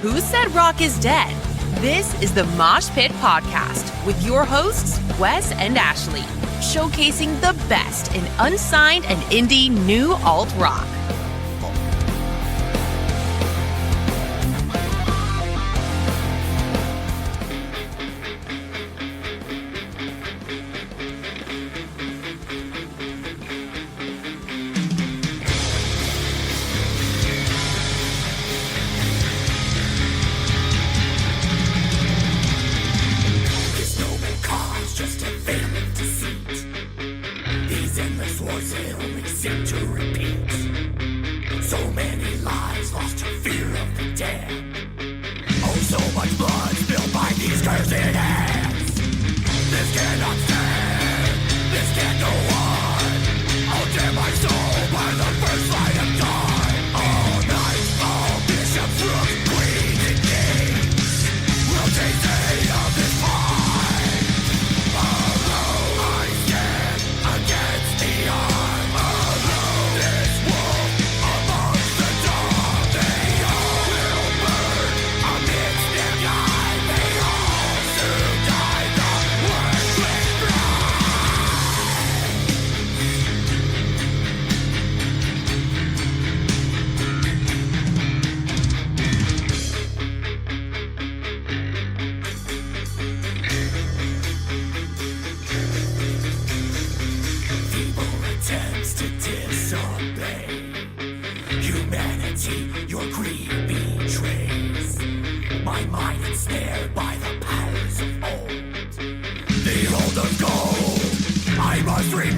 Who Said Rock is Dead? This is the Mosh Pit Podcast with your hosts, Wes and Ashleigh, showcasing the best in unsigned and indie new alt rock. Monster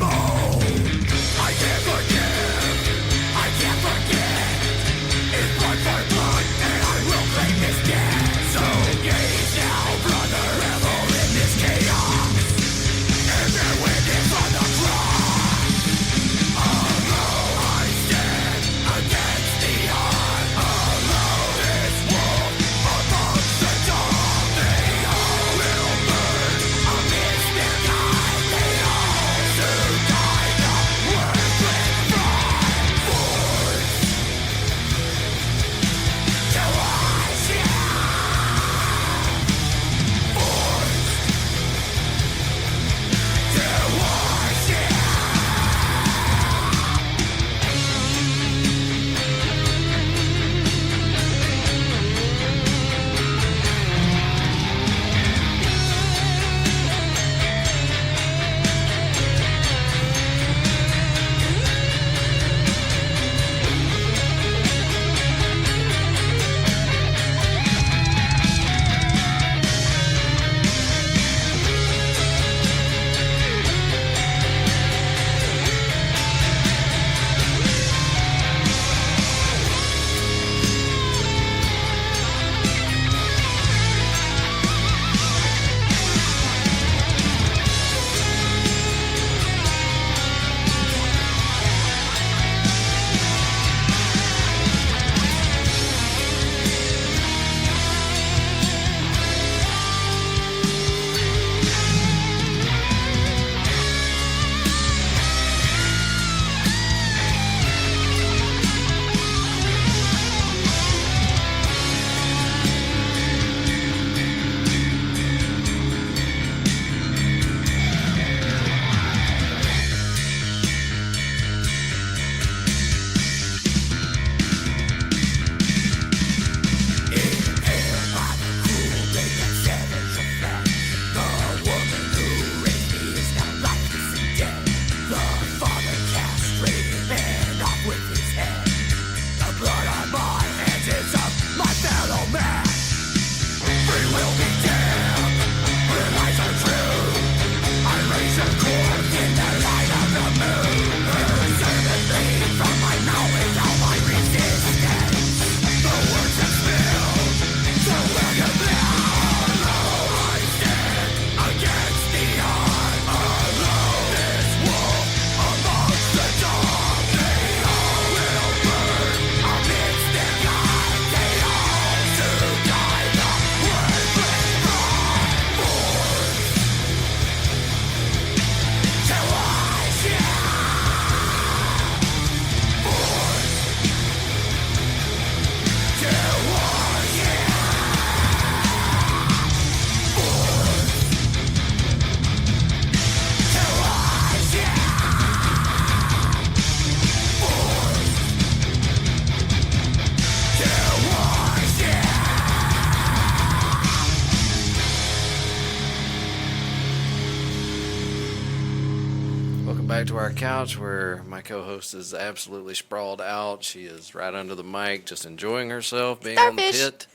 back to our couch where my co-host is absolutely sprawled out. She is right under the mic, just enjoying herself, being on the pit.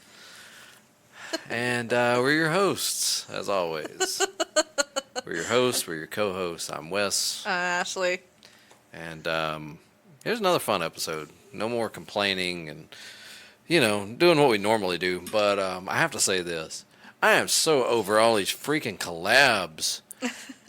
And we're your hosts, as always. We're your hosts, we're your co-hosts. I'm Wes. Ashley. And here's another fun episode. No more complaining and, doing what we normally do. But I have to say this. I am so over all these freaking collabs.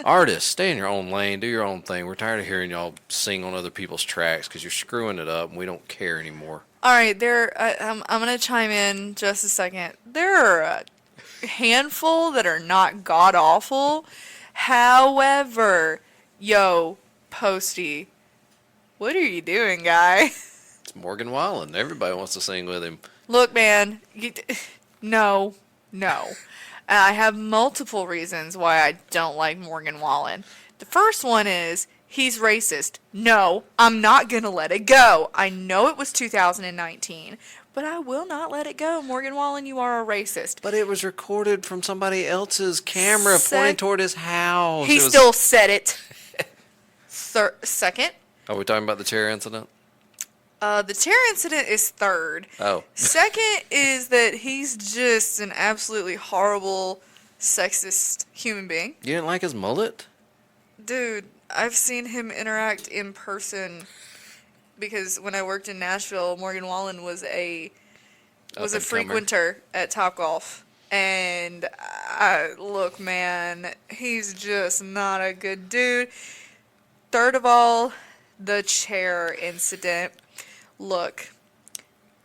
Artists, stay in your own lane, do your own thing. We're tired of hearing y'all sing on other people's tracks because you're screwing it up and we don't care anymore. All right, I'm going to chime in just a second. There are a handful that are not god-awful. However, Posty, what are you doing, guy? It's Morgan Wallen. Everybody wants to sing with him. Look, man, no. I have multiple reasons why I don't like Morgan Wallen. The first one is he's racist. No, I'm not going to let it go. I know it was 2019, but I will not let it go. Morgan Wallen, you are a racist. But it was recorded from somebody else's camera pointing toward his house. He still said it. Second. Are we talking about the chair incident? The chair incident is third. Oh. Second is that he's just an absolutely horrible, sexist human being. You didn't like his mullet? Dude, I've seen him interact in person because when I worked in Nashville, Morgan Wallen was a frequenter at Topgolf. And look, man, he's just not a good dude. Third of all, the chair incident. Look,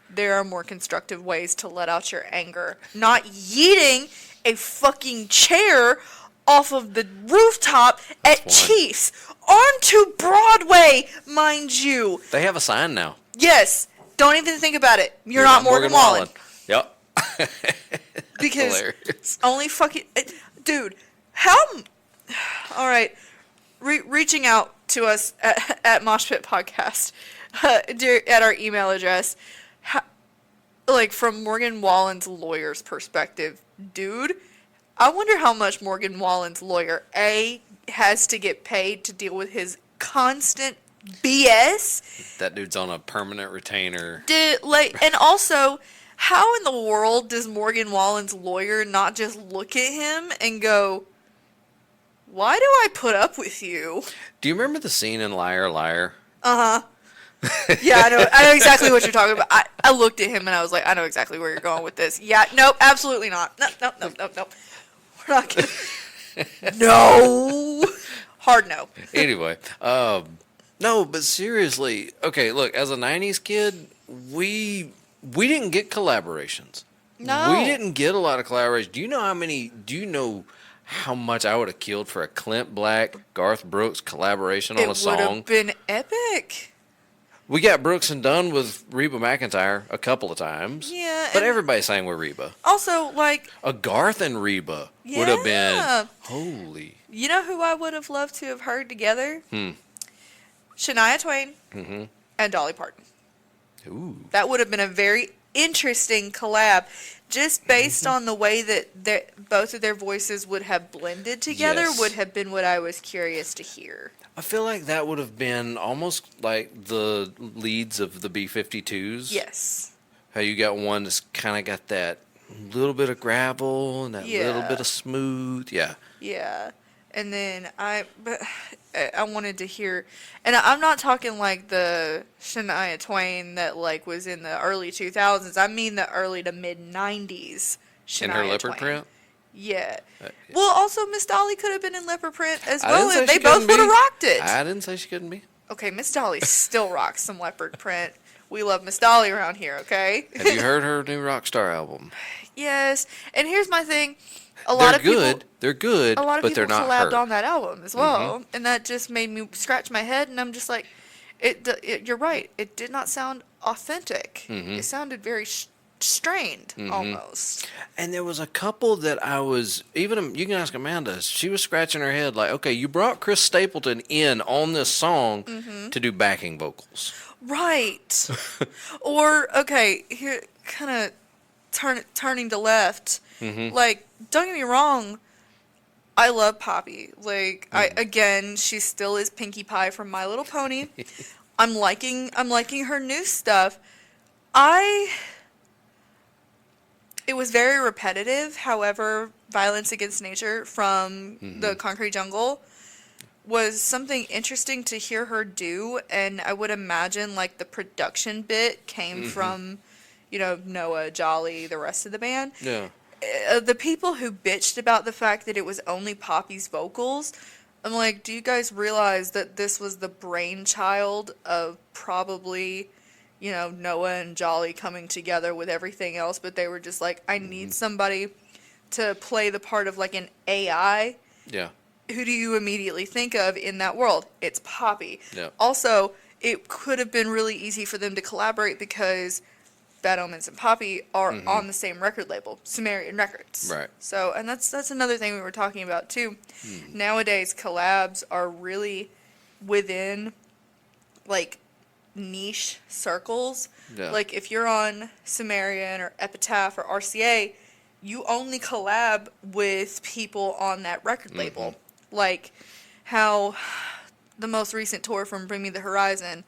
there are more constructive ways to let out your anger. Not yeeting a fucking chair off of the rooftop at Chiefs onto Broadway, mind you. They have a sign now. Yes. Don't even think about it. You're not Morgan Wallen. Yep. Because hilarious. Only fucking... Dude, how... All right. Reaching out to us at Mosh Pit Podcast at our email address, from Morgan Wallen's lawyer's perspective, dude, I wonder how much Morgan Wallen's lawyer has to get paid to deal with his constant BS. That dude's on a permanent retainer. And also, how in the world does Morgan Wallen's lawyer not just look at him and go, why do I put up with you? Do you remember the scene in Liar, Liar? Uh-huh. Yeah, I know exactly what you're talking about. I looked at him and I was like, I know exactly where you're going with this. Yeah, nope, absolutely not. Nope. We're not gonna... No. Hard no. Anyway, no, but seriously, okay, look, as a 90s kid, we didn't get collaborations. No. We didn't get a lot of collaborations. Do you know how much I would have killed for a Clint Black, Garth Brooks collaboration on a song? It would have been epic. We got Brooks and Dunn with Reba McEntire a couple of times. Yeah. But everybody sang with Reba. Also, a Garth and Reba would have been holy. You know who I would have loved to have heard together? Shania Twain and Dolly Parton. Ooh. That would have been a very interesting collab. Just based on the way that both of their voices would have blended together would have been what I was curious to hear. I feel like that would have been almost like the leads of the B-52s. Yes. How you got one that's kind of got that little bit of gravel and that little bit of smooth. Yeah. Yeah. And then I wanted to hear, and I'm not talking like the Shania Twain that was in the early 2000s. I mean the early to mid 90s Shania In her leopard Twain. print? Yeah. Well, also Miss Dolly could have been in leopard print as I well, didn't and say they she both couldn't would have be. rocked it. I didn't say she couldn't be. Okay, Miss Dolly still rocks some leopard print. We love Miss Dolly around here, okay? Have you heard her new Rockstar album? Yes. And here's my thing. They're good, a lot of but they're people not collabed her. on that album as well, and that just made me scratch my head, and I'm just like, you're right. It did not sound authentic. It sounded very strained, almost. And there was a couple that I was, even, you can ask Amanda, she was scratching her head like, okay, you brought Chris Stapleton in on this song to do backing vocals. Right. Or, okay, here, kind of turning to left. Don't get me wrong, I love Poppy. Like, again, she still is Pinkie Pie from My Little Pony. I'm liking her new stuff. It was very repetitive. However, Violence Against Nature from the Concrete Jungle was something interesting to hear her do, and I would imagine like the production bit came from, Noah, Jolly, the rest of the band. Yeah. The people who bitched about the fact that it was only Poppy's vocals, I'm like, do you guys realize that this was the brainchild of probably, Noah and Jolly coming together with everything else, but they were just like, I need somebody to play the part of like an AI. Yeah. Who do you immediately think of in that world? It's Poppy. Yeah. Also, it could have been really easy for them to collaborate because Bad Omens and Poppy are on the same record label, Sumerian Records. Right. So, and that's another thing we were talking about too. Nowadays, collabs are really within like niche circles. Yeah. Like if you're on Sumerian or Epitaph or RCA, you only collab with people on that record label. Like how the most recent tour from Bring Me the Horizon,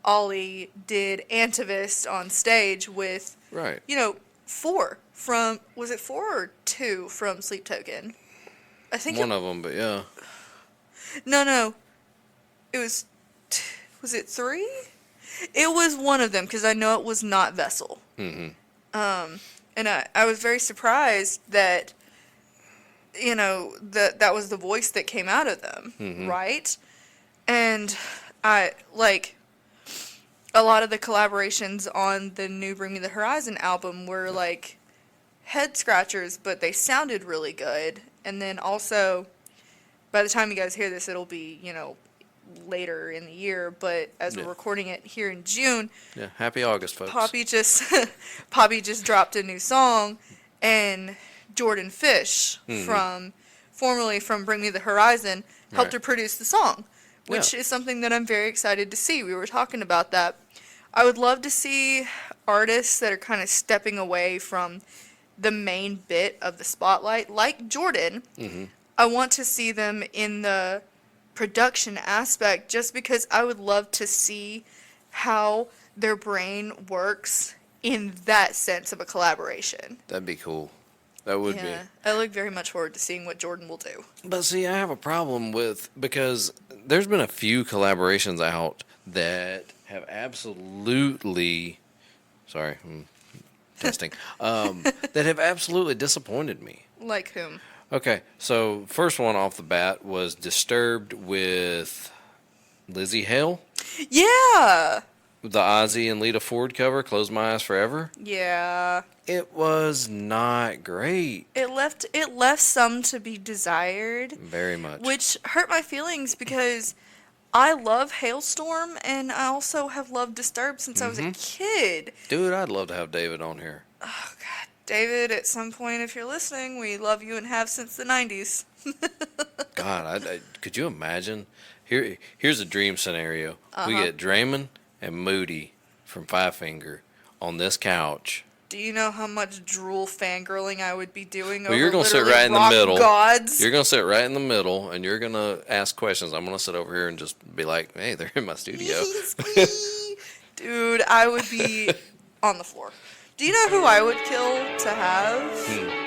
Ollie did Antivist on stage with, 4 from, was it 4 or 2 from Sleep Token? I think one of them, but yeah. No. It was it 3? It was one of them, because I know it was not Vessel. And I was very surprised that, that was the voice that came out of them, right? And I, like, a lot of the collaborations on the new Bring Me the Horizon album were, like, head scratchers, but they sounded really good. And then also, by the time you guys hear this, it'll be, later in the year, but as we're recording it here in June, happy August, folks. Poppy just dropped a new song, and Jordan Fish formerly from Bring Me the Horizon helped her produce the song, which is something that I'm very excited to see. We were talking about that. I would love to see artists that are kind of stepping away from the main bit of the spotlight, like Jordan. I want to see them in the production aspect, just because I would love to see how their brain works in that sense of a collaboration. That'd be cool. That would be. I look very much forward to seeing what Jordan will do. But see, I have a problem with, because there's been a few collaborations out that have absolutely, testing, that have absolutely disappointed me. Like whom? Okay, so first one off the bat was Disturbed with Lizzie Hale. Yeah! The Ozzy and Lita Ford cover, Close My Eyes Forever. Yeah. It was not great. It left some to be desired. Very much. Which hurt my feelings because I love Hailstorm, and I also have loved Disturbed since I was a kid. Dude, I'd love to have David on here. Oh, God. David, at some point, if you're listening, we love you and have since the 90s. God, could you imagine? Here's a dream scenario. We get Draymond and Moody from Five Finger on this couch. Do you know how much drool fangirling I would be doing over you're gonna sit right in the middle. Gods? You're going to sit right in the middle, and you're going to ask questions. I'm going to sit over here and just be like, hey, they're in my studio. Dude, I would be on the floor. Do you know who I would kill to have?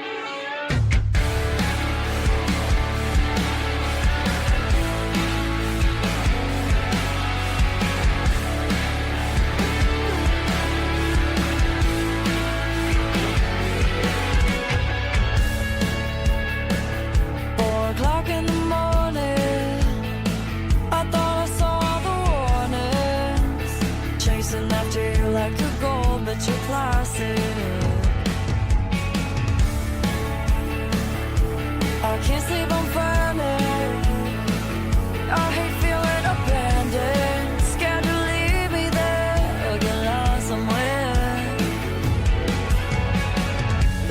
You're classic. I can't sleep, I'm burning. I hate feeling abandoned. Scared to leave me there or get lost somewhere.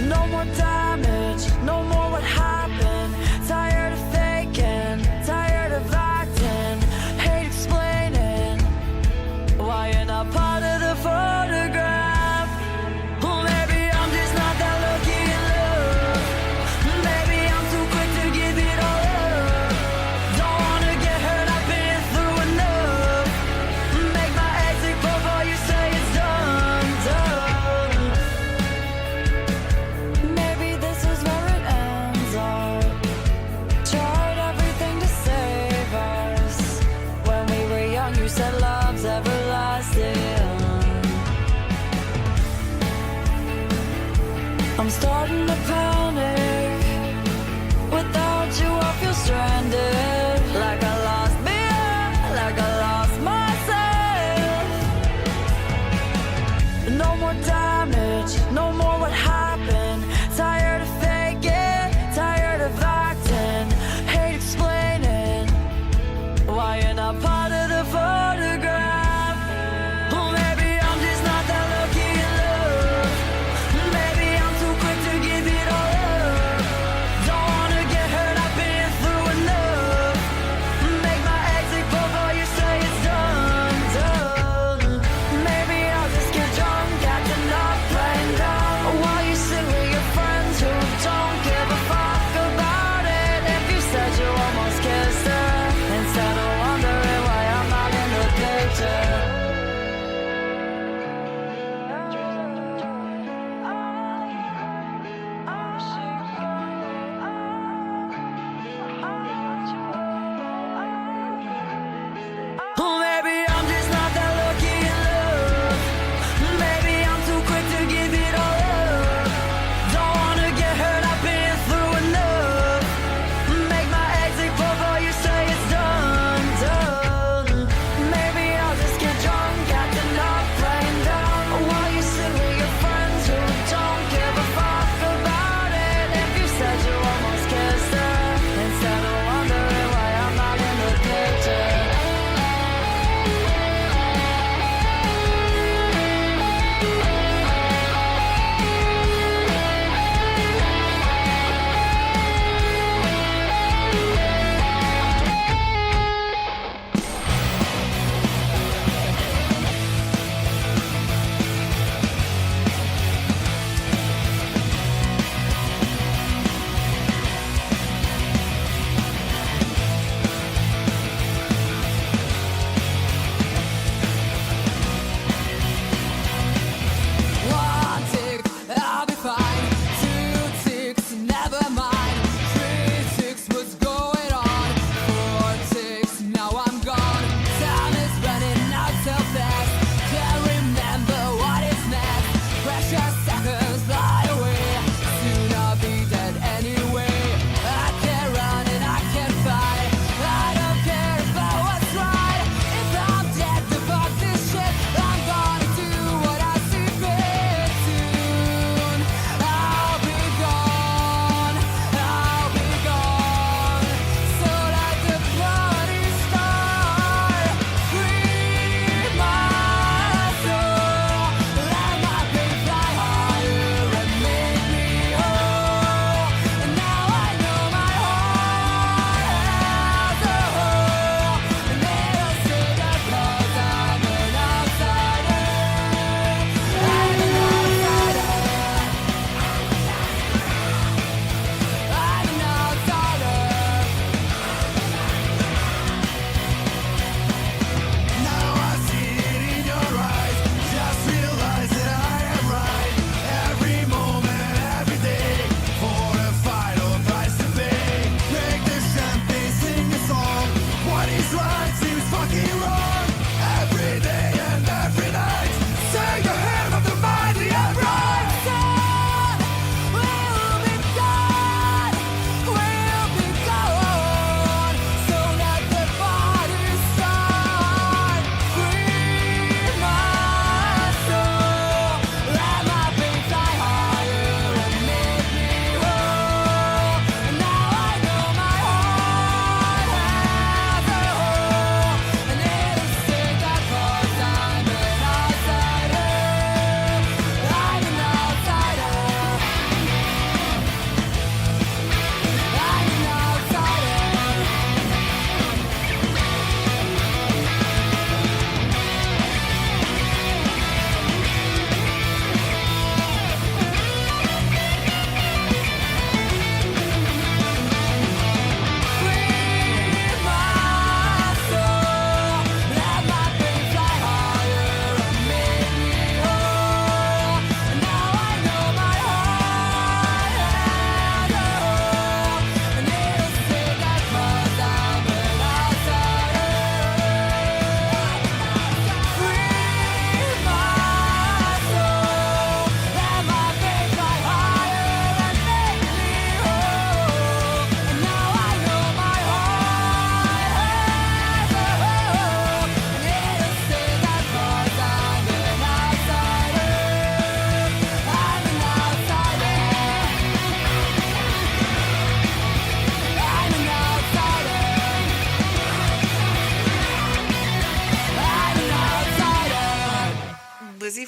No more damage, no more what happened. Tired of faking, tired of acting. Hate explaining why you're not part of the photograph. Maybe I'm just not that lucky in love. Maybe I'm too quick to give it I'm starting to panic. Without you, I feel stranded. Like I lost me, like I lost myself. No more damage, no more what happened. Tired of faking, tired of acting. Hate explaining why you're not part of the photograph. Or maybe I'm just not that lucky in love. Maybe I'm too quick to give it all up. Don't wanna get hurt, I've been through enough. Make my exit before you say it's done, done. Maybe I'll just get drunk, acting up, playing dumb, while you sit with your friends who don't give a fuck about it. If you said you almost kissed her, instead of wondering why I'm not in the picture. Oh, maybe I'm just not that lucky in love. Maybe I'm too quick to give it all up. Don't wanna get hurt, I've been through enough. Make my exit before you say it's done, done. Maybe I'll just get drunk, acting up, playing dumb, while you sit with your friends who don't give a fuck about it. If you said you almost kissed her, instead of wondering why I'm not in the picture. One tick, I'll be fine. Two ticks, never mind. Three ticks, what's going on? Four ticks, now I'm gone. Time is running out so fast. Can't remember what is next. Precious seconds fly away. Soon I'll be dead anyway. I can't run and I can't fight. I don't care about what's right. If I'm dead, then fuck this shit. I'm gonna do what I see fit. Soon I'll be gone. I'll be gone. So let the party start. Free my soul. Let my pain fly higher.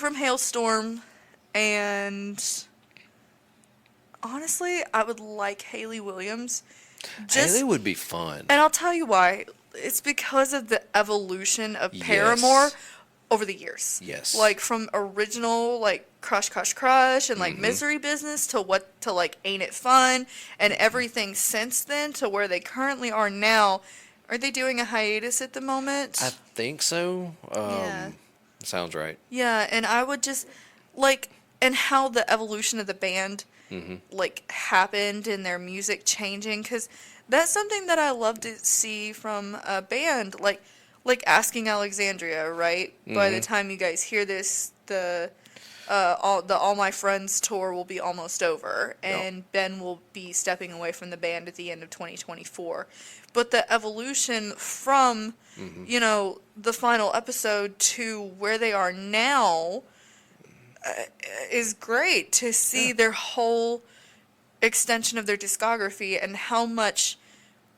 from Hailstorm, and honestly, I would like Hayley Williams. Haley would be fun. And I'll tell you why. It's because of the evolution of Paramore over the years. Yes. Like from original like Crush Crush Crush and like Misery Business to like Ain't It Fun and everything since then to where they currently are now. Are they doing a hiatus at the moment? I think so. Yeah. Sounds right. Yeah, and I would just like and how the evolution of the band like happened and their music changing, because that's something that I love to see from a band like Asking Alexandria, right? By the time you guys hear this, the All My Friends tour will be almost over, and Ben will be stepping away from the band at the end of 2024. But the evolution from you know, the final episode to where they are now is great to see their whole extension of their discography and how much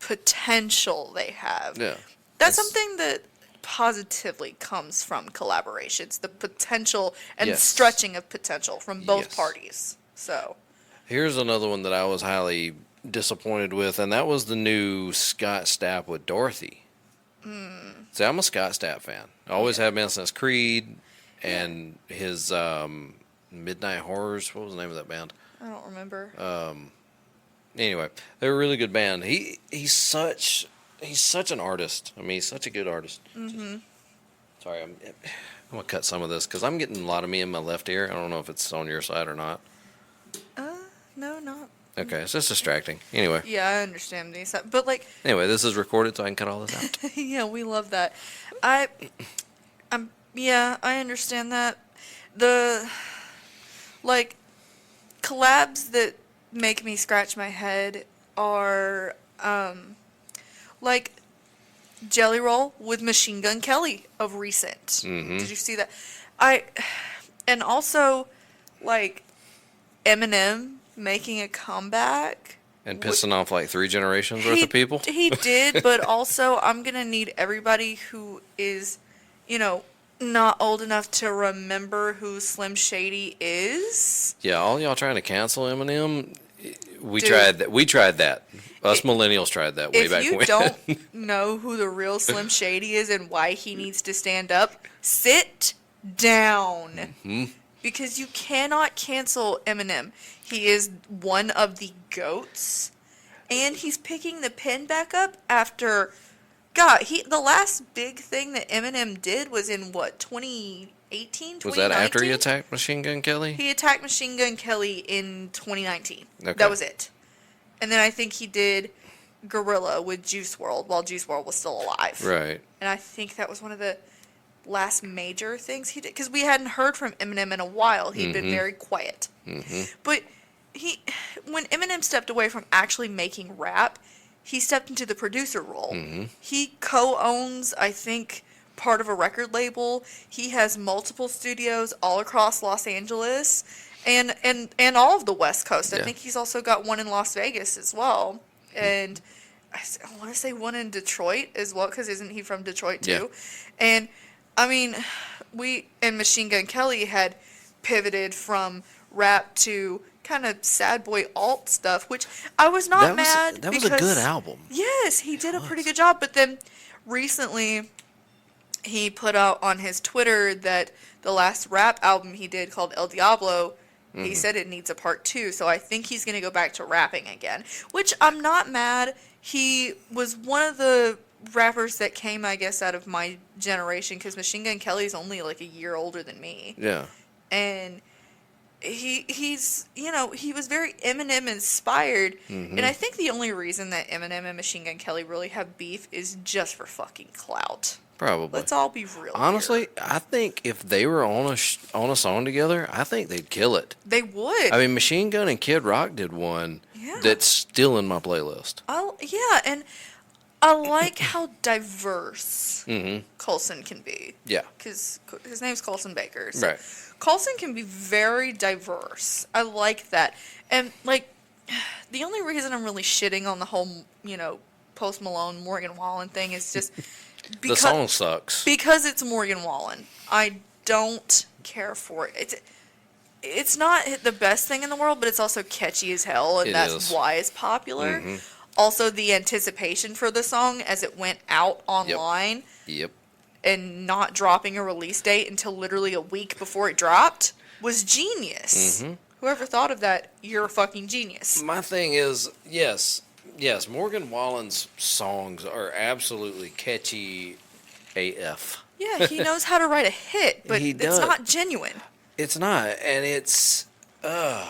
potential they have. Yeah. That's something that positively comes from collaborations, the potential and stretching of potential from both parties. So here's another one that I was highly disappointed with, and that was the new Scott Stapp with Dorothy. See, I'm a Scott Stapp fan. I always have been since Creed and his Midnight Horrors. What was the name of that band? I don't remember. Anyway, they're a really good band. He's such an artist. I mean, he's such a good artist. Sorry, I'm gonna cut some of this because I'm getting a lot of me in my left ear. I don't know if it's on your side or not. No, not. Okay, it's just distracting. Anyway. Yeah, I understand these, but like. Anyway, this is recorded, so I can cut all this out. Yeah, we love that. I understand that. The like collabs that make me scratch my head are like Jelly Roll with Machine Gun Kelly of recent. Did you see that? And also like Eminem making a comeback. And pissing off like 3 generations worth of people? He did, but also I'm going to need everybody who is, you know, not old enough to remember who Slim Shady is. Yeah, all y'all trying to cancel Eminem, we tried that. Us millennials tried that way back when. If you don't know who the real Slim Shady is and why he needs to stand up, sit down. Because you cannot cancel Eminem. He is one of the GOATs. And he's picking the pen back up after... God, the last big thing that Eminem did was in, what, 2018, 2019? Was that after he attacked Machine Gun Kelly? He attacked Machine Gun Kelly in 2019. Okay. That was it. And then I think he did Gorilla with Juice WRLD while Juice WRLD was still alive. Right. And I think that was one of the last major things he did, because we hadn't heard from Eminem in a while. He'd been very quiet. But when Eminem stepped away from actually making rap, he stepped into the producer role. He co-owns, I think, part of a record label. He has multiple studios all across Los Angeles and all of the West Coast. I think he's also got one in Las Vegas as well. And I want to say one in Detroit as well, because isn't he from Detroit too? And I mean, Machine Gun Kelly had pivoted from rap to kind of sad boy alt stuff, which I was not mad. That was a good album. Yes, he did a pretty good job. But then recently, he put out on his Twitter that the last rap album he did called El Diablo, he said it needs a part 2. So I think he's going to go back to rapping again, which I'm not mad. He was one of the rappers that came, I guess, out of my generation, because Machine Gun Kelly's only like a year older than me. Yeah. And he's, you know, he was very Eminem inspired. And I think the only reason that Eminem and Machine Gun Kelly really have beef is just for fucking clout. Probably. Let's all be real. Honestly, here. I think if they were on a song together, I think they'd kill it. They would. I mean, Machine Gun and Kid Rock did one that's still in my playlist. Yeah, and I like how diverse Coulson can be. Yeah. Because his name's Coulson Baker. So Right. Coulson can be very diverse. I like that. And, like, the only reason I'm really shitting on the whole, you know, Post Malone, Morgan Wallen thing is just... The song sucks. Because it's Morgan Wallen. I don't care for it. It's not the best thing in the world, but it's also catchy as hell, and that's why it's popular. Mm-hmm. Also, the anticipation for the song as it went out online. Yep. And not dropping a release date until literally a week before it dropped was genius. Mm-hmm. Whoever thought of that, you're a fucking genius. My thing is, yes, Morgan Wallen's songs are absolutely catchy AF. Yeah, he knows how to write a hit, but it's not genuine. It's not, and it's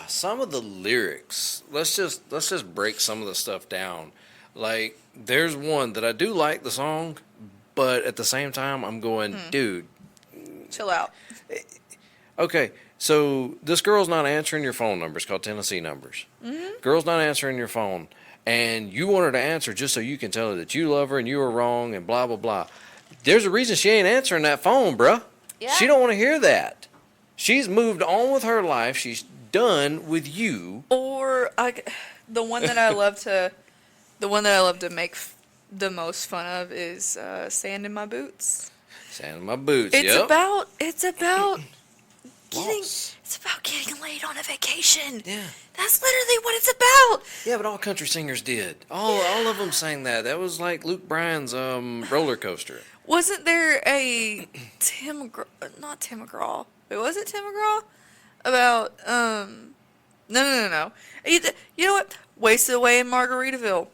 some of the lyrics. Let's just break some of the stuff down. Like, there's one that I do like the song, but at the same time, I'm going, dude, chill out. Okay, so this girl's not answering your phone number. It's called Tennessee Numbers. Mm-hmm. Girl's not answering your phone, and you want her to answer just so you can tell her that you love her and you were wrong and blah, blah, blah. There's a reason she ain't answering that phone, bruh. Yeah. She don't want to hear that. She's moved on with her life. She's done with you. Or the one that I love to make the most fun of is Sand in My Boots. Sand in My Boots. It's about getting laid on a vacation. Yeah. That's literally what it's about. Yeah, but all country singers did. All of them sang that. That was like Luke Bryan's Roller Coaster. Wasn't there a not Tim McGraw. Wait, was it Tim McGraw? About No. You know what? Wasted Away in Margaritaville.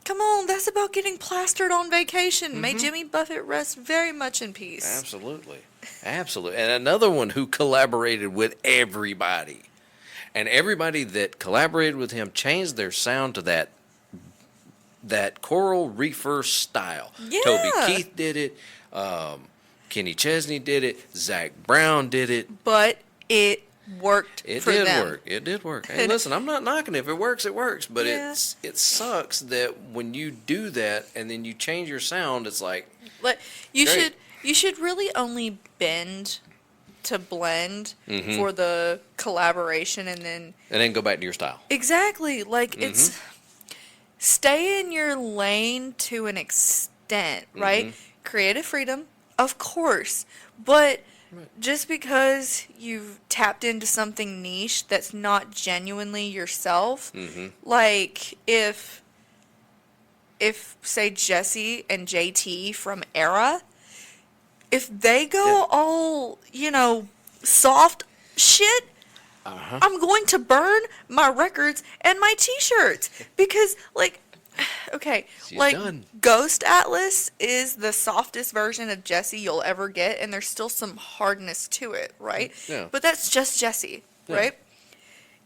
Come on, that's about getting plastered on vacation. Mm-hmm. May Jimmy Buffett rest very much in peace. Absolutely. And another one who collaborated with everybody. And everybody that collaborated with him changed their sound to that Coral Reefer style. Yeah. Toby Keith did it. Kenny Chesney did it. Zach Brown did it. But it worked for them. It did work. Hey, listen, I'm not knocking it. If it works, it works. But it sucks that when you do that and then you change your sound, it's like you should really only bend to blend for the collaboration and then go back to your style. Exactly. It's stay in your lane to an extent, right? Creative freedom, of course, but just because you've tapped into something niche that's not genuinely yourself, like if say Jesse and JT from Era, if they go all, soft shit, I'm going to burn my records and my t-shirts because done. Ghost Atlas is the softest version of Jesse you'll ever get, and there's still some hardness to it, right? Yeah. But that's just Jesse, right?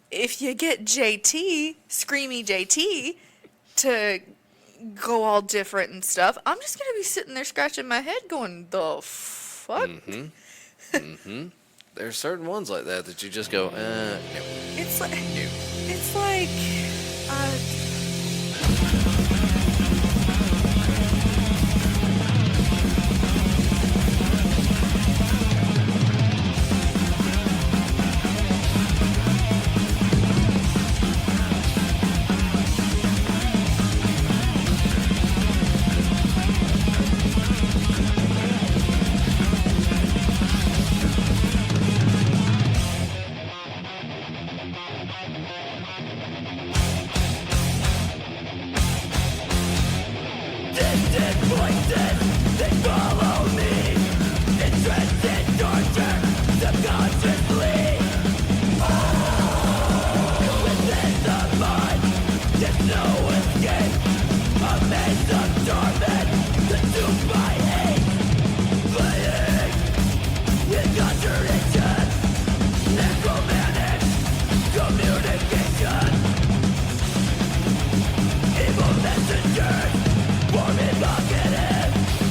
If you get JT, Screamy JT, to go all different and stuff, I'm just going to be sitting there scratching my head going, the fuck? There's certain ones like that you just go, no. It's like... Evil messengers, warm evocative.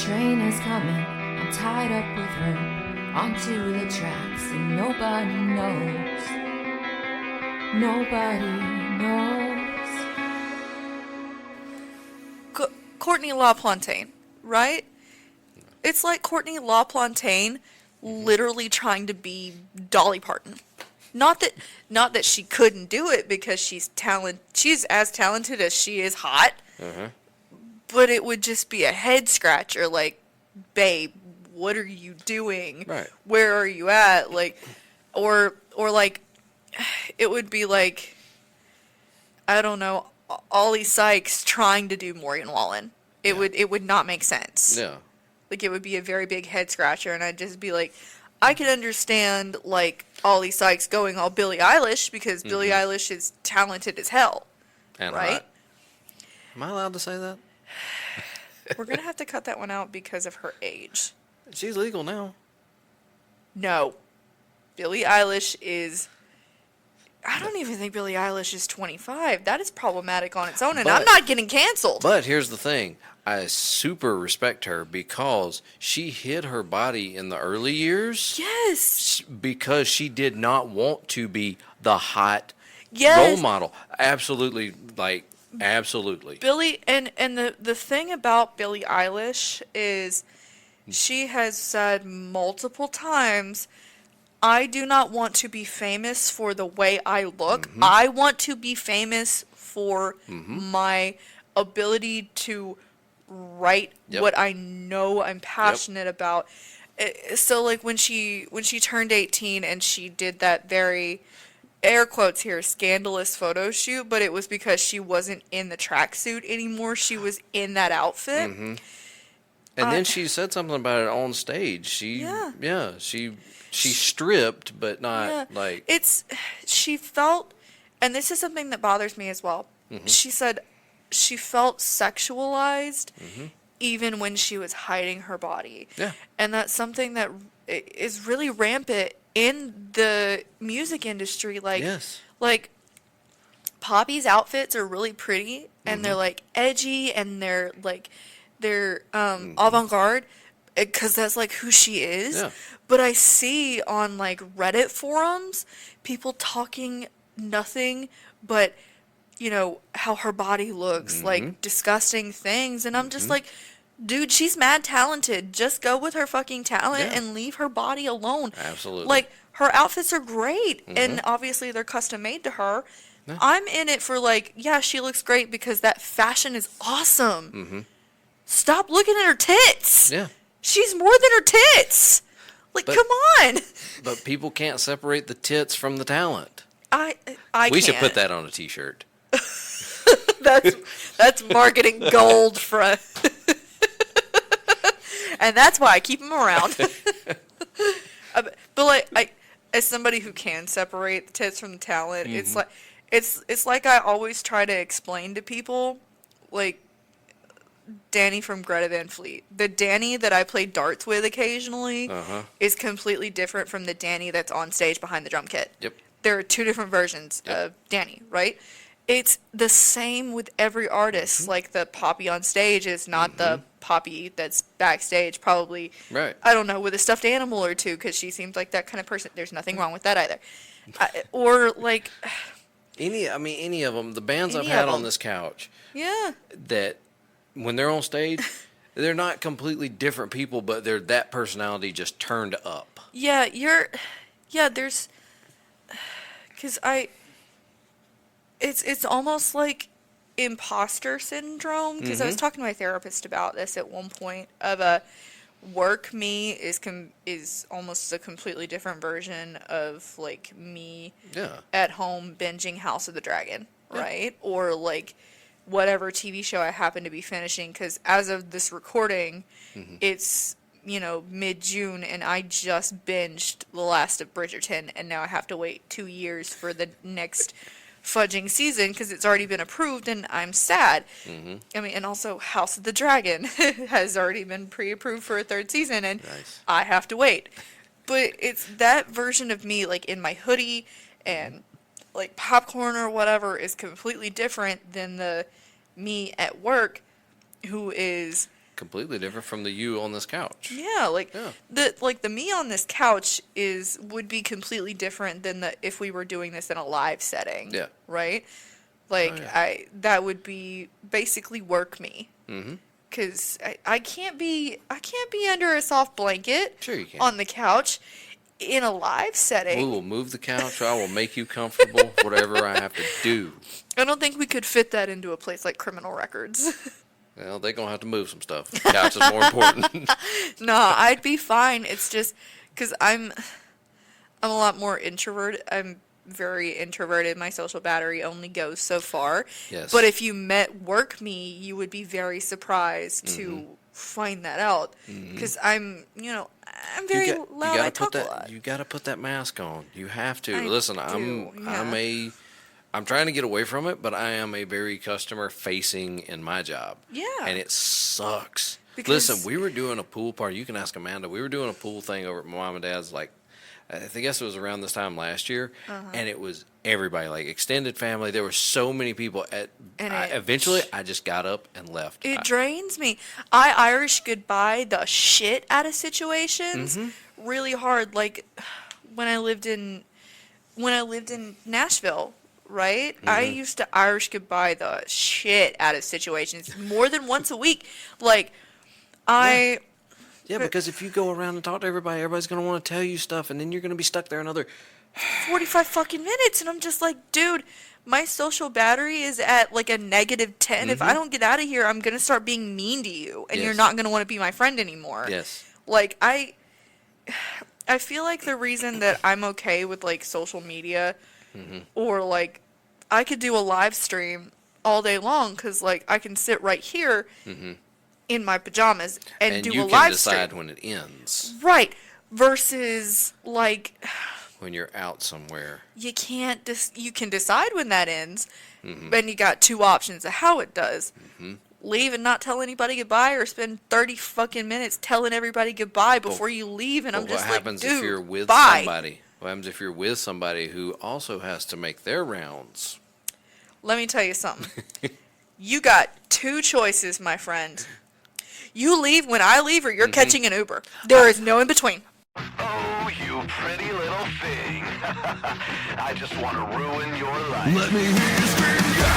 Train is coming, I'm tied up with rope onto the tracks and nobody knows. Nobody knows. Courtney LaPlante, right? It's like Courtney LaPlante literally trying to be Dolly Parton. Not that she couldn't do it, because she's as talented as she is hot. But it would just be a head scratcher, like, babe, what are you doing? Right. Where are you at? Like, or like, it would be like, I don't know, Ollie Sykes trying to do Morgan Wallen. It would not make sense. Yeah. Like, it would be a very big head scratcher, and I'd just be like, I could understand, like, Ollie Sykes going all Billie Eilish, because Billie Eilish is talented as hell. And right? hot. Am I allowed to say that? We're going to have to cut that one out because of her age. She's legal now. No. Billie Eilish is... I don't even think Billie Eilish is 25. That is problematic on its own, and I'm not getting canceled. But here's the thing. I super respect her because she hid her body in the early years. Yes. Because she did not want to be the hot Yes. role model. Absolutely. Like, absolutely. Billie, and the thing about Billie Eilish is she has said multiple times, I do not want to be famous for the way I look. I want to be famous for my ability to write what I know I'm passionate about. So, like, when she turned 18 and she did that very, air quotes here, scandalous photo shoot, but it was because she wasn't in the tracksuit anymore. She was in that outfit. And then she said something about it on stage. She stripped, but not like... She felt, and this is something that bothers me as well. She said she felt sexualized even when she was hiding her body. Yeah. And that's something that is really rampant in the music industry. Like, like Poppy's outfits are really pretty, and they're like edgy, and they're like, they're avant-garde, because that's like who she is. Yeah. But I see on like Reddit forums people talking nothing but, you know, how her body looks, like disgusting things, and I'm just like, dude, she's mad talented. Just go with her fucking talent and leave her body alone. Absolutely. Like, her outfits are great, and obviously they're custom made to her. I'm in it for, like, yeah, she looks great because that fashion is awesome. Stop looking at her tits. Yeah. She's more than her tits. Like, come on. But people can't separate the tits from the talent. We should put that on a t-shirt. That's marketing gold for a... And that's why I keep them around. But like, as somebody who can separate the tits from the talent, it's like I always try to explain to people, like, Danny from Greta Van Fleet. The Danny that I play darts with occasionally is completely different from the Danny that's on stage behind the drum kit. Yep. There are two different versions of Danny, right? It's the same with every artist. Like, the Poppy on stage is not the Poppy that's backstage, probably, I don't know, with a stuffed animal or two, because she seems like that kind of person. There's nothing wrong with that either. Or, like... any of them, the bands I've had on this couch, that when they're on stage, they're not completely different people, but they're that personality just turned up. Yeah, there's... Because It's almost like imposter syndrome, because I was talking to my therapist about this at one point, of a work me is almost a completely different version of, like, me at home binging House of the Dragon, right? Or, like, whatever TV show I happen to be finishing, because as of this recording, it's, you know, mid-June, and I just binged the last of Bridgerton, and now I have to wait 2 years for the next fudging season because it's already been approved, and I'm sad. I mean, and also House of the Dragon has already been pre-approved for a third season, and I have to wait. But it's that version of me, like, in my hoodie and, like, popcorn or whatever, is completely different than the me at work who is completely different from the you on this couch. Yeah, Yeah. the me on this couch would be completely different than if we were doing this in a live setting. Yeah. Right? Like yeah. that would be basically work me. Mm-hmm. Cuz I can't be under a soft blanket Sure you can. on the couch in a live setting. We will move the couch. I will make you comfortable, whatever I have to do. I don't think we could fit that into a place like Criminal Records. Well, they're going to have to move some stuff. The couch is more important. Nah, I'd be fine. It's just because I'm a lot more introverted. I'm very introverted. My social battery only goes so far. Yes. But if you met work me, you would be very surprised to find that out. Because I'm very loud. I talk a lot. You got to put that mask on. You have to. I Listen, do, yeah. I'm trying to get away from it, but I am a very customer facing in my job. Yeah. And it sucks. Because- Listen, we were doing a pool party. You can ask Amanda. We were doing a pool thing over at my mom and dad's, like, I guess it was around this time last year, and it was everybody, like extended family. There were so many people. Eventually, I just got up and left. It drains me. I Irish goodbye the shit out of situations really hard. Like when I lived in Nashville, right? I used to Irish goodbye the shit out of situations more than once a week. Like Yeah, because if you go around and talk to everybody, everybody's going to want to tell you stuff, and then you're going to be stuck there another 45 fucking minutes, and I'm just like, dude, my social battery is at like a -10. If I don't get out of here, I'm going to start being mean to you, and you're not going to want to be my friend anymore. Yes. Like, I feel like the reason that I'm okay with, like, social media or, like, I could do a live stream all day long because, like, I can sit right here in my pajamas and do a live stream. And you can decide when it ends. Right. Versus, like... When you're out somewhere. You can't... you can decide when that ends, and you got two options of how it does. Leave and not tell anybody goodbye, or spend 30 fucking minutes telling everybody goodbye before you leave, and I'm just like, what happens if you're with bye. somebody? What happens if you're with somebody who also has to make their rounds? Let me tell you something. You got two choices, my friend. You leave when I leave, or you're catching an Uber. There is no in between. Oh, you pretty little thing. I just want to ruin your life. Let me hear you scream, yeah!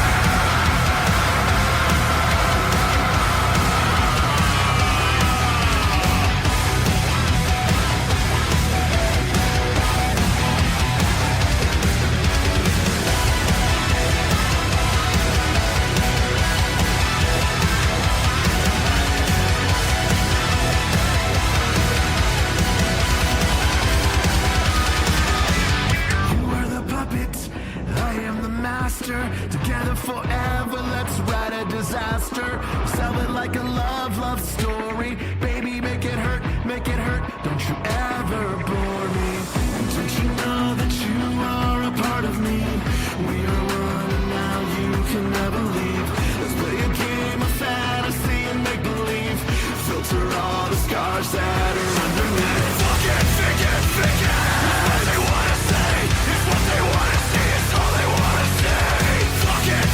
Together forever, let's write a disaster. Sell it like a love story. Baby, make it hurt, don't you ever bore me. Don't you know that you are a part of me? We are one and now you can never leave. Let's play a game of fantasy and make believe. Filter all the scars that are underneath. Fuck it, fake it, fake it. It's what they wanna say, it's what they wanna see, it's all they wanna say.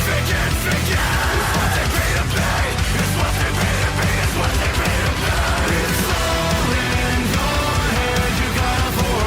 Fake it, fake it. It's what they pay to pay. It's what they pay to pay. It's what they pay to pay. It's all in your head. You gotta afford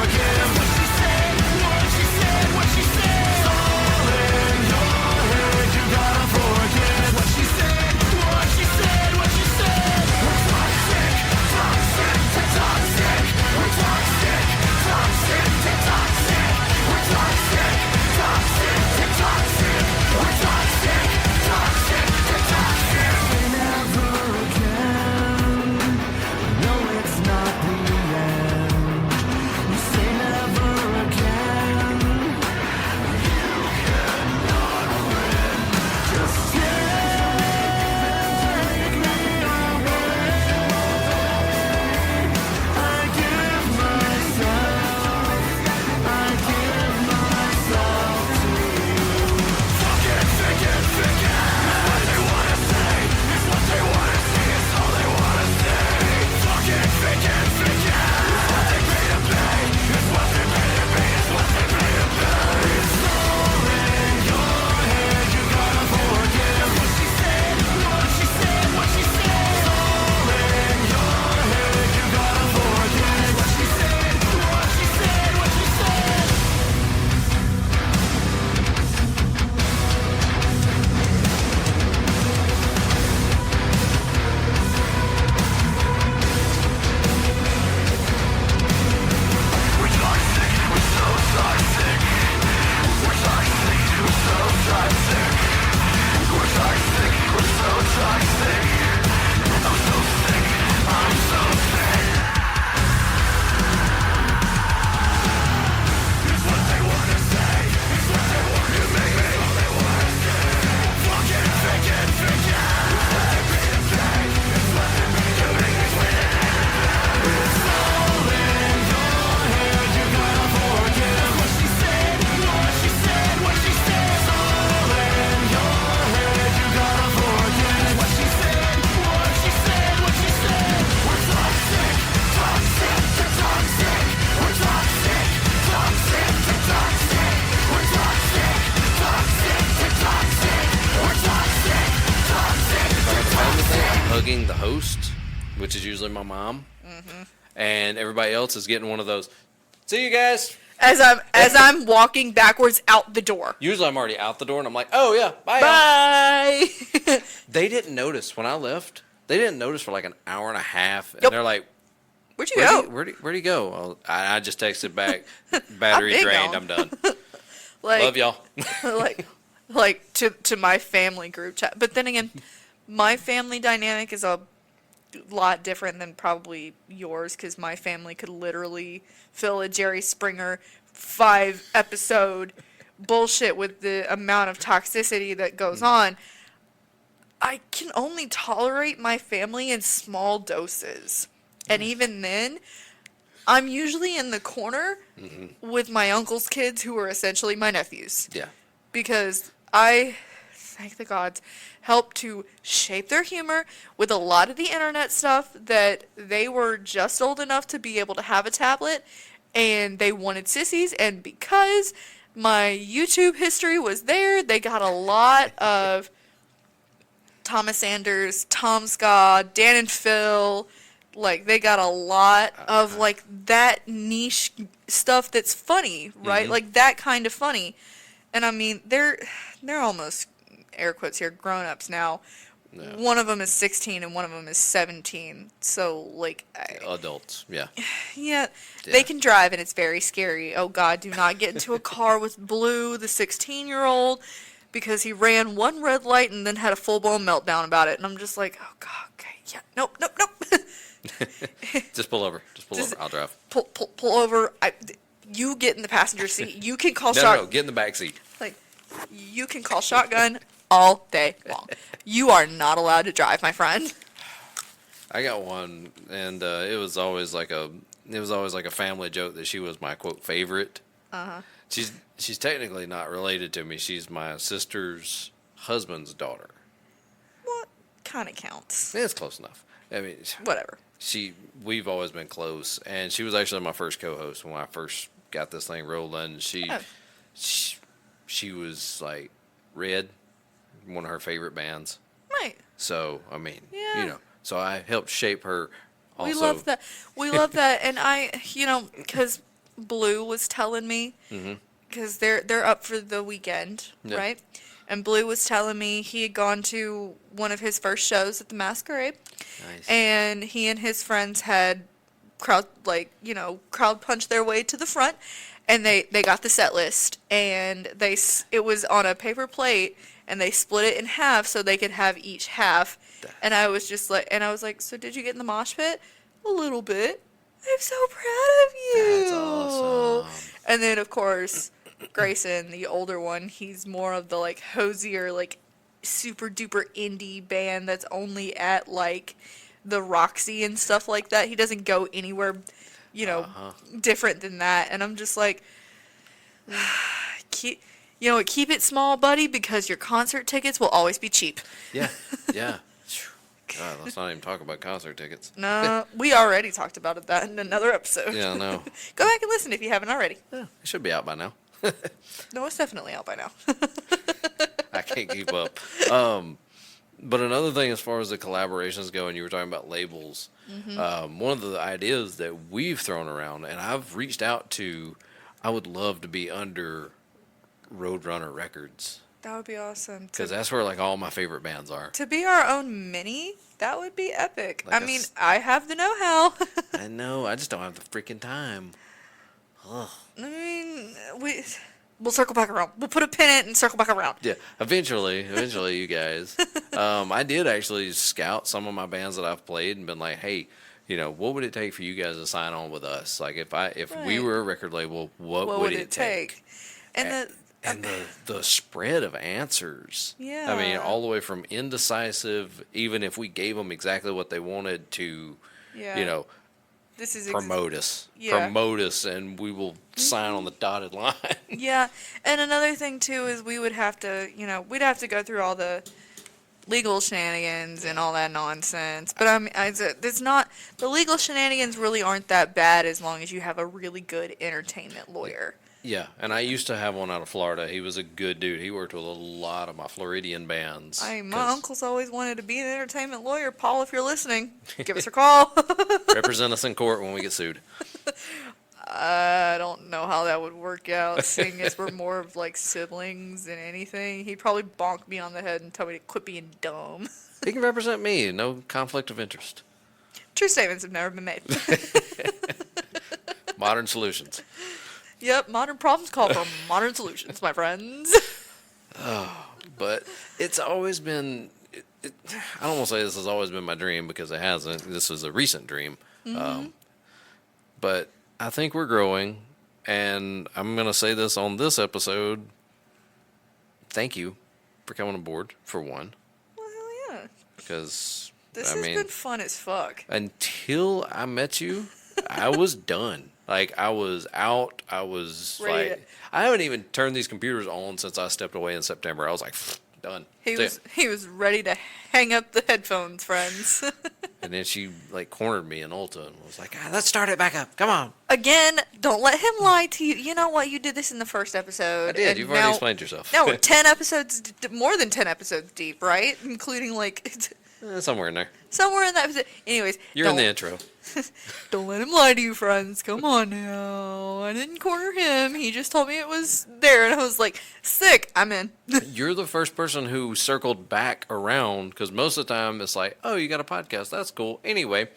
hugging the host, which is usually my mom, and everybody else is getting one of those, see you guys. As I'm walking backwards out the door. Usually I'm already out the door, and I'm like, oh, yeah, bye. Bye. They didn't notice when I left. They didn't notice for like an hour and a half, and Yep. They're like, Where'd you go? Where'd he go? Well, I just texted back, battery been drained, gone. I'm done. Like, Love y'all. like to my family group chat. But then again, my family dynamic is a lot different than probably yours, because my family could literally fill a Jerry Springer 5-episode bullshit with the amount of toxicity that goes on. I can only tolerate my family in small doses. And even then, I'm usually in the corner with my uncle's kids, who are essentially my nephews. Yeah. Because I, thank the gods, helped to shape their humor with a lot of the internet stuff that they were just old enough to be able to have a tablet, and they wanted sissies, and because my YouTube history was there, they got a lot of Thomas Anders, Tom Scott, Dan and Phil. Like, they got a lot of, like, that niche stuff that's funny, right? Like, that kind of funny. And, I mean, they're almost, air quotes here, grown-ups now. Yeah. One of them is 16 and one of them is 17. So, like... Adults, yeah. Yeah, they can drive, and it's very scary. Oh, God, do not get into a car with Blue, the 16-year-old, because he ran one red light and then had a full-blown meltdown about it. And I'm just like, oh, God, okay, yeah, nope. Just pull over. I'll drive. Pull over. You get in the passenger seat. You can call No, get in the back seat. Like, you can call shotgun all day long. You are not allowed to drive, my friend. I got one, and it was always like a family joke that she was my quote favorite. She's technically not related to me. She's my sister's husband's daughter. What kind of counts? It's close enough. I mean, Whatever. We've always been close, and she was actually my first co-host when I first got this thing rolling. She was like Red, one of her favorite bands. Right. So I mean, Yeah. so I helped shape her. Also. We love that. We love that, and because Blue was telling me, because they're up for the weekend, Yeah. right? And Blue was telling me he had gone to one of his first shows at the Masquerade. Nice. And he and his friends had crowd punched their way to the front, and they got the set list, and it was on a paper plate, and they split it in half so they could have each half. And I was like, so did you get in the mosh pit? A little bit. I'm so proud of you. That's awesome. And then, of course, Grayson, the older one, he's more of the, like, hosier, like, super duper indie band that's only at, like, the Roxy and stuff like that. He doesn't go anywhere, different than that. And I'm just like, keep it small, buddy, because your concert tickets will always be cheap. Yeah. God, let's not even talk about concert tickets. No, we already talked about that in another episode. Yeah, I know. Go back and listen if you haven't already. Yeah, it should be out by now. No, it's definitely out by now. I can't keep up. But another thing, as far as the collaborations go, and you were talking about labels, one of the ideas that we've thrown around, and I've reached out to, I would love to be under Roadrunner Records. That would be awesome. Because that's where, like, all my favorite bands are. To be our own mini, that would be epic. Like I have the know-how. I know. I just don't have the freaking time. Ugh. I mean, we'll circle back around. We'll put a pin in it and circle back around. Yeah, eventually, you guys. I did actually scout some of my bands that I've played and been like, hey, what would it take for you guys to sign on with us? Like, if we were a record label, what would it take? And the spread of answers. Yeah. I mean, all the way from indecisive, even if we gave them exactly what they wanted, to, this is promote us. Yeah. Promote us, and we will sign on the dotted line. Yeah. And another thing, too, is we would have to, we'd have to go through all the legal shenanigans and all that nonsense. But I mean, it's not, the legal shenanigans really aren't that bad as long as you have a really good entertainment lawyer. Yeah, and I used to have one out of Florida. He was a good dude. He worked with a lot of my Floridian bands. My uncle's always wanted to be an entertainment lawyer. Paul, if you're listening, give us a call. Represent us in court when we get sued. I don't know how that would work out, seeing as we're more of like siblings than anything. He'd probably bonk me on the head and tell me to quit being dumb. He can represent me. No conflict of interest. True statements have never been made. Modern solutions. Yep, modern problems call for modern solutions, my friends. But it's always been, I don't want to say this has always been my dream because it hasn't. This is a recent dream. But I think we're growing, and I'm going to say this on this episode. Thank you for coming aboard, for one. Well, hell yeah. Because, This has been fun as fuck. until I met you, I was done. Like, I was out. I was Ready like, I haven't even turned these computers on since I stepped away in September. I was like, done. He was ready to hang up the headphones, friends. And then she like cornered me in Ulta and was like, let's start it back up. Come on. Again, don't let him lie to you. You know what? You did this in the first episode. I did. And You've already explained yourself. Now we're 10 episodes, more than 10 episodes deep, right? Including like Somewhere in there. somewhere in that episode. Anyways, You're in the intro. Don't let him lie to you, friends. Come on now. I didn't corner him. He just told me it was there, and I was like, sick. I'm in. You're the first person who circled back around because most of the time it's like, oh, you got a podcast. That's cool. Anyway.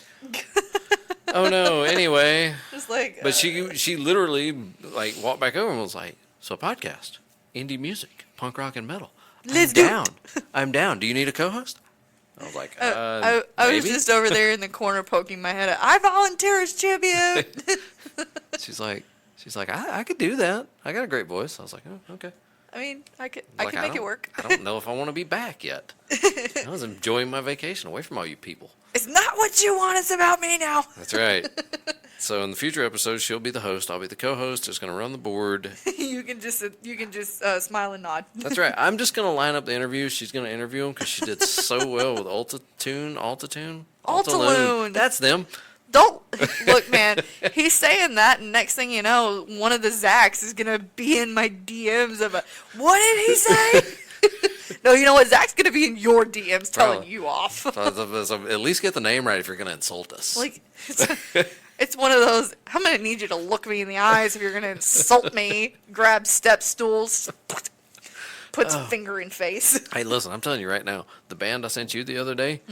Oh, no. Anyway. Just like. But she literally like walked back over and was like, so a podcast, indie music, punk rock and metal. Let's do it. I'm down. Do you need a co-host? I was like, I was maybe? just over there in the corner poking my head out. I volunteer as champion. She's like, I could do that. I got a great voice. I was like, oh, okay. I mean, I could Like, make it work. I don't know if I want to be back yet. I was enjoying my vacation away from all you people. It's not what you want. It's about me now. That's right. So in the future episodes, she'll be the host. I'll be the co-host. Just going to run the board. You can just smile and nod. That's right. I'm just going to line up the interviews. She's going to interview them because she did so well with Altatune. That's them. Don't look, man. He's saying that, and next thing you know, one of the Zacks is gonna be in my DMs of what did he say? No, you know what? Zach's gonna be in your DMs telling Probably. you off. So at least get the name right if you're going to insult us. Like, it's one of those. I'm gonna need you to look me in the eyes if you're gonna insult me. Grab step stools, puts finger in face. Hey, listen, I'm telling you right now, the band I sent you the other day,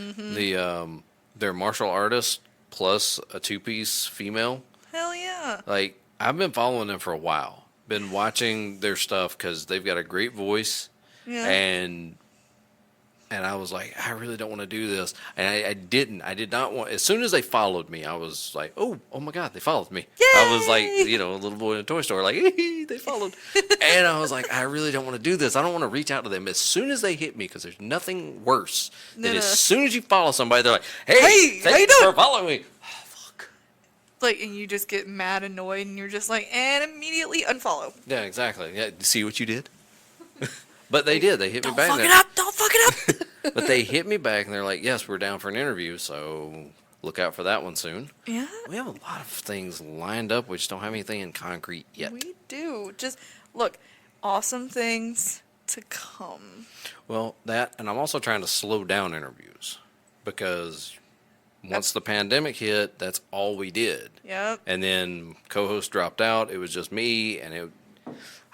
they're martial artists plus a two-piece female. Hell yeah. Like, I've been following them for a while. Been watching their stuff because they've got a great voice. Yeah. And I was like, I really don't want to do this. And I did not want, as soon as they followed me, I was like, oh my God, they followed me. Yay! I was like, a little boy in a toy store, like, they followed. And I was like, I really don't want to do this. I don't want to reach out to them. As soon as they hit me, because there's nothing worse than as soon as you follow somebody, they're like, hey, how you thanks doing? for following me. Oh, fuck. Like, and you just get mad, annoyed, and you're just like, and immediately unfollow. Yeah, exactly. Yeah, see what you did? But they did. They hit me Don't back. fuck it up. Don't fuck it up. But they hit me back, and they're like, yes, we're down for an interview, so look out for that one soon. Yeah. We have a lot of things lined up. We just don't have anything in concrete yet. We do. Just look, awesome things to come. Well, that, and I'm also trying to slow down interviews because once the pandemic hit, that's all we did. Yep. And then co-host dropped out. It was just me, and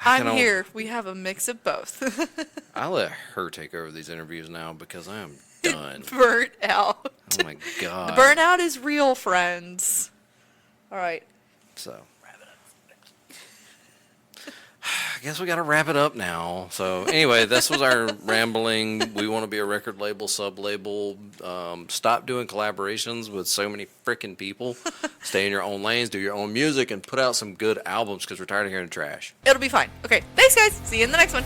I'm here. We have a mix of both. I let her take over these interviews now because I am done. Burnt out. Oh my God. The burnout is real, friends. All right. So, I guess we got to wrap it up now. So, anyway, this was our rambling. We want to be a record label, sub-label. Stop doing collaborations with so many freaking people. Stay in your own lanes, do your own music, and put out some good albums because we're tired of hearing trash. It'll be fine. Okay. Thanks, guys. See you in the next one.